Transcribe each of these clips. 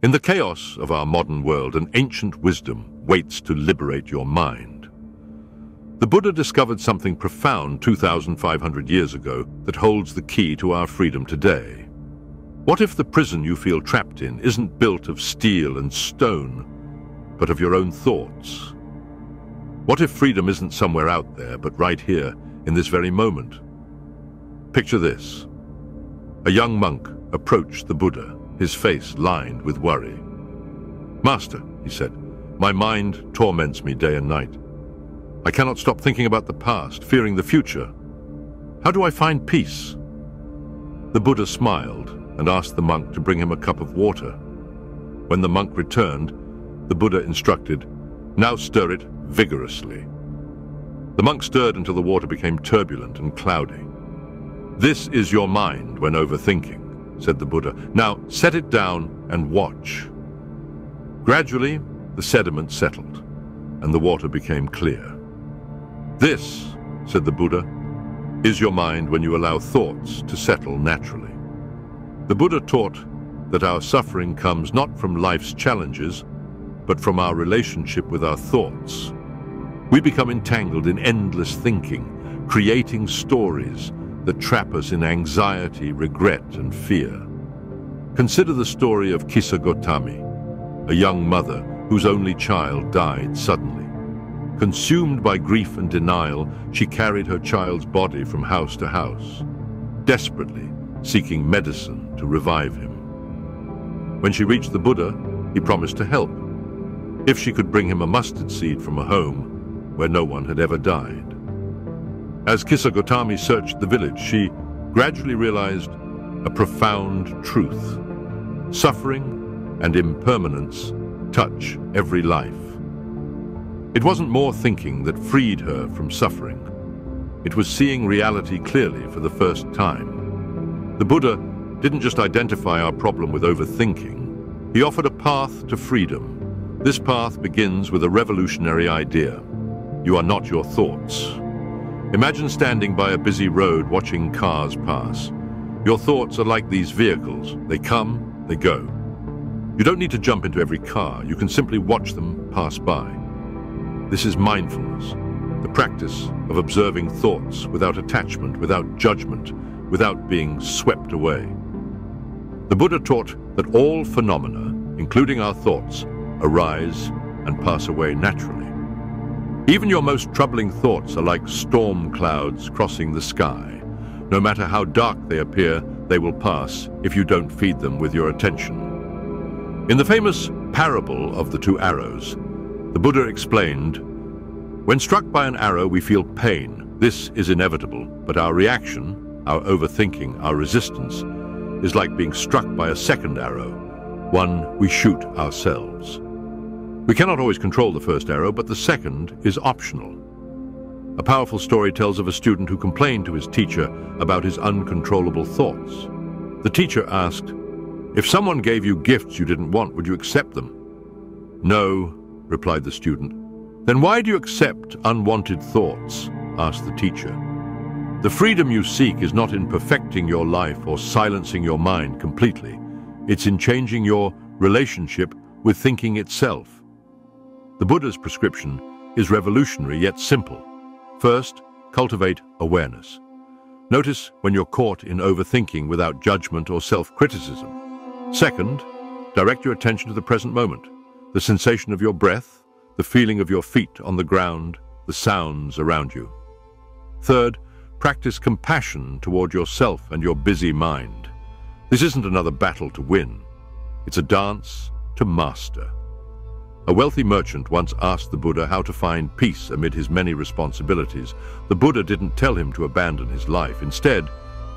In the chaos of our modern world, an ancient wisdom waits to liberate your mind. The Buddha discovered something profound 2,500 years ago that holds the key to our freedom today. What if the prison you feel trapped in isn't built of steel and stone, but of your own thoughts? What if freedom isn't somewhere out there, but right here, in this very moment? Picture this. A young monk approached the Buddha, his face lined with worry. "Master," he said, "my mind torments me day and night. I cannot stop thinking about the past, fearing the future. How do I find peace?" The Buddha smiled and asked the monk to bring him a cup of water. When the monk returned, the Buddha instructed, "Now stir it vigorously." The monk stirred until the water became turbulent and cloudy. "This is your mind when overthinking," said the Buddha. "Now set it down and watch." Gradually, the sediment settled, and the water became clear. "This," said the Buddha, "is your mind when you allow thoughts to settle naturally." The Buddha taught that our suffering comes not from life's challenges, but from our relationship with our thoughts. We become entangled in endless thinking, creating stories that trap us in anxiety, regret, and fear. Consider the story of Kisa Gotami, a young mother whose only child died suddenly. Consumed by grief and denial, she carried her child's body from house to house, desperately seeking medicine to revive him. When she reached the Buddha, he promised to help, if she could bring him a mustard seed from a home where no one had ever died. As Kisa Gotami searched the village, she gradually realized a profound truth. Suffering and impermanence touch every life. It wasn't more thinking that freed her from suffering. It was seeing reality clearly for the first time. The Buddha didn't just identify our problem with overthinking. He offered a path to freedom. This path begins with a revolutionary idea. You are not your thoughts. Imagine standing by a busy road watching cars pass. Your thoughts are like these vehicles. They come, they go. You don't need to jump into every car. You can simply watch them pass by. This is mindfulness, the practice of observing thoughts without attachment, without judgment, without being swept away. The Buddha taught that all phenomena, including our thoughts, arise and pass away naturally. Even your most troubling thoughts are like storm clouds crossing the sky. No matter how dark they appear, they will pass if you don't feed them with your attention. In the famous parable of the two arrows, the Buddha explained, "When struck by an arrow, we feel pain. This is inevitable, but our reaction, our overthinking, our resistance, is like being struck by a second arrow, one we shoot ourselves. We cannot always control the first arrow, but the second is optional." A powerful story tells of a student who complained to his teacher about his uncontrollable thoughts. The teacher asked, "If someone gave you gifts you didn't want, would you accept them?" "No," replied the student. "Then why do you accept unwanted thoughts?" asked the teacher. The freedom you seek is not in perfecting your life or silencing your mind completely. It's in changing your relationship with thinking itself. The Buddha's prescription is revolutionary yet simple. First, cultivate awareness. Notice when you're caught in overthinking without judgment or self-criticism. Second, direct your attention to the present moment, the sensation of your breath, the feeling of your feet on the ground, the sounds around you. Third, practice compassion toward yourself and your busy mind. This isn't another battle to win. It's a dance to master. A wealthy merchant once asked the Buddha how to find peace amid his many responsibilities. The Buddha didn't tell him to abandon his life. Instead,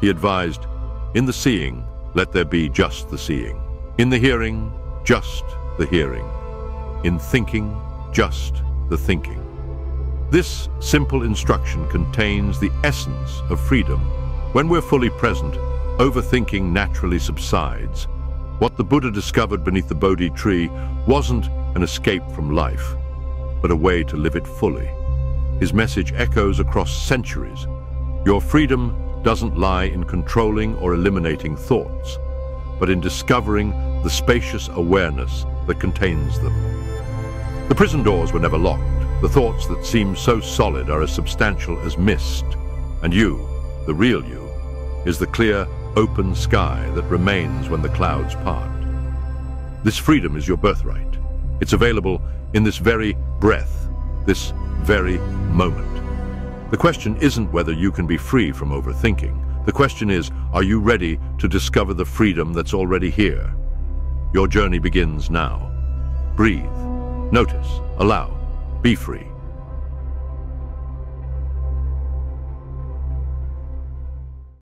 he advised, "In the seeing, let there be just the seeing. In the hearing, just the hearing. In thinking, just the thinking." This simple instruction contains the essence of freedom. When we're fully present, overthinking naturally subsides. What the Buddha discovered beneath the Bodhi tree wasn't an escape from life, but a way to live it fully. His message echoes across centuries. Your freedom doesn't lie in controlling or eliminating thoughts, but in discovering the spacious awareness that contains them. The prison doors were never locked. The thoughts that seem so solid are as substantial as mist. And you, the real you, is the clear, open sky that remains when the clouds part. This freedom is your birthright. It's available in this very breath, this very moment. The question isn't whether you can be free from overthinking. The question is, are you ready to discover the freedom that's already here? Your journey begins now. Breathe, notice, allow, be free.